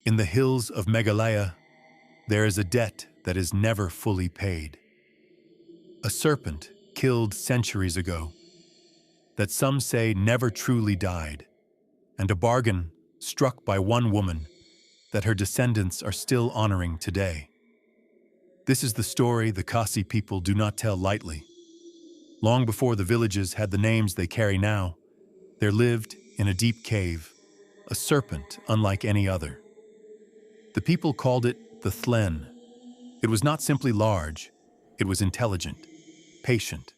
In the hills of Meghalaya, there is a debt that is never fully paid. A serpent killed centuries ago that some say never truly died, and a bargain struck by one woman that her descendants are still honoring today. This is the story the Khasi people do not tell lightly. Long before the villages had the names they carry now, there lived, in a deep cave, a serpent unlike any other. The people called it the Thlen. It was not simply large, it was intelligent, patient,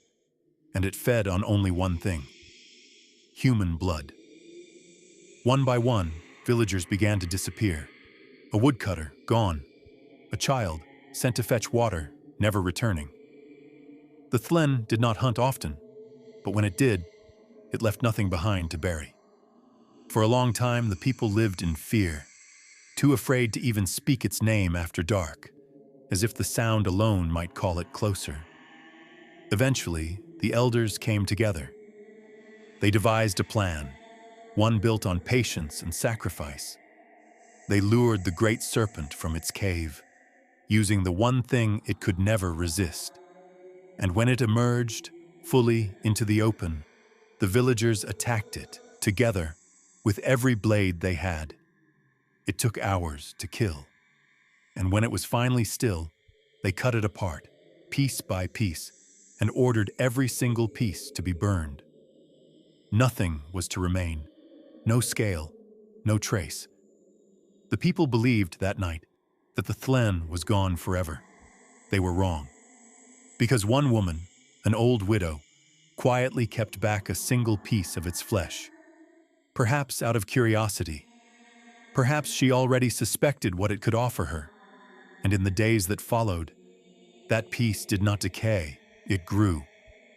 and it fed on only one thing: human blood. One by one, villagers began to disappear. A woodcutter, gone. A child, sent to fetch water, never returning. The Thlen did not hunt often, but when it did, it left nothing behind to bury. For a long time, the people lived in fear, too afraid to even speak its name after dark, as if the sound alone might call it closer. Eventually, the elders came together. They devised a plan, one built on patience and sacrifice. They lured the great serpent from its cave, using the one thing it could never resist. And when it emerged, fully into the open, the villagers attacked it, together, with every blade they had. It took hours to kill. And when it was finally still, they cut it apart, piece by piece, and ordered every single piece to be burned. Nothing was to remain. No scale, no trace. The people believed that night that the Thlen was gone forever. They were wrong. Because one woman, an old widow, quietly kept back a single piece of its flesh. Perhaps out of curiosity. Perhaps she already suspected what it could offer her. And in the days that followed, that piece did not decay, it grew.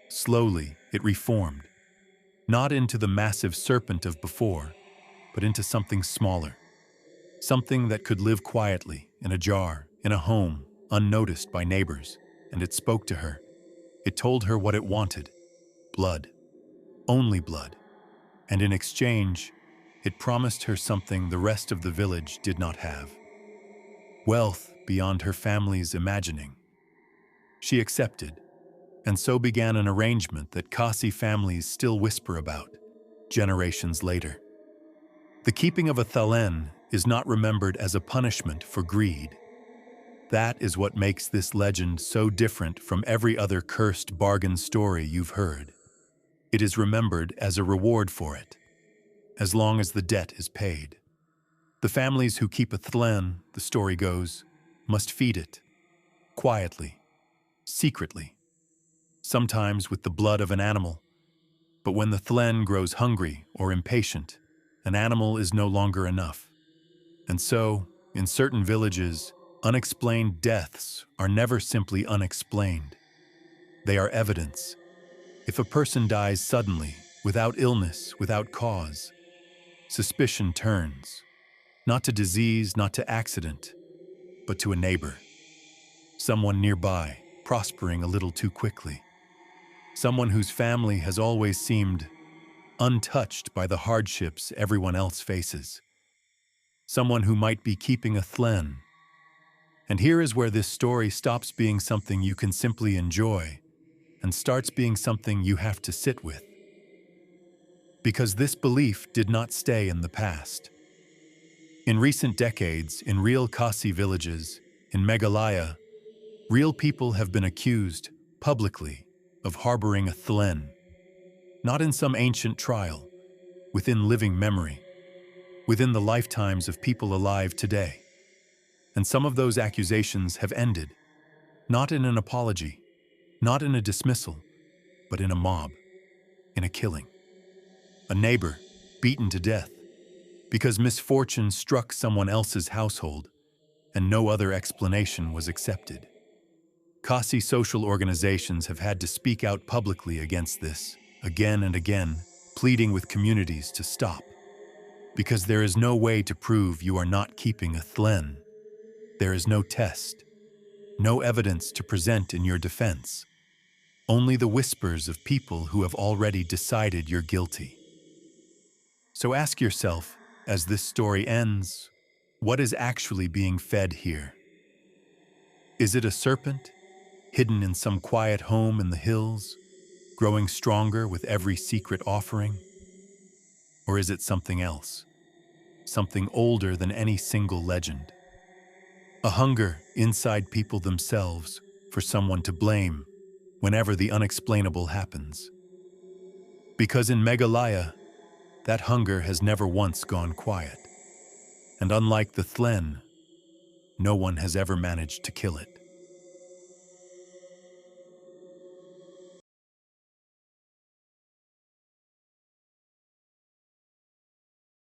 Slowly, it reformed. Not into the massive serpent of before, but into something smaller. Something that could live quietly, in a jar, in a home, unnoticed by neighbors. And it spoke to her. It told her what it wanted: blood. Only blood. And in exchange, it promised her something the rest of the village did not have: wealth beyond her family's imagining. She accepted, and so began an arrangement that Khasi families still whisper about, generations later. The keeping of a Thalen is not remembered as a punishment for greed. That is what makes this legend so different from every other cursed bargain story you've heard. It is remembered as a reward for it, as long as the debt is paid. The families who keep a Thlen, the story goes, must feed it, quietly, secretly, sometimes with the blood of an animal. But when the Thlen grows hungry or impatient, an animal is no longer enough. And so, in certain villages, unexplained deaths are never simply unexplained. They are evidence. If a person dies suddenly, without illness, without cause, suspicion turns, not to disease, not to accident, but to a neighbor. Someone nearby, prospering a little too quickly. Someone whose family has always seemed untouched by the hardships everyone else faces. Someone who might be keeping a Thlen. And here is where this story stops being something you can simply enjoy and starts being something you have to sit with. Because this belief did not stay in the past. In recent decades, in real Khasi villages, in Meghalaya, real people have been accused, publicly, of harboring a Thlen. Not in some ancient trial, within living memory, within the lifetimes of people alive today. And some of those accusations have ended, not in an apology, not in a dismissal, but in a mob, in a killing. A neighbor beaten to death because misfortune struck someone else's household and no other explanation was accepted. Khasi social organizations have had to speak out publicly against this, again and again, pleading with communities to stop. Because there is no way to prove you are not keeping a Thlen. There is no test, no evidence to present in your defense. Only the whispers of people who have already decided you're guilty. So ask yourself, as this story ends, What is actually being fed here? Is it a serpent, hidden in some quiet home in the hills, growing stronger with every secret offering? Or is it something else, something older than any single legend? A hunger inside people themselves for someone to blame whenever the unexplainable happens. Because in Meghalaya, that hunger has never once gone quiet. And unlike the Thlen, no one has ever managed to kill it.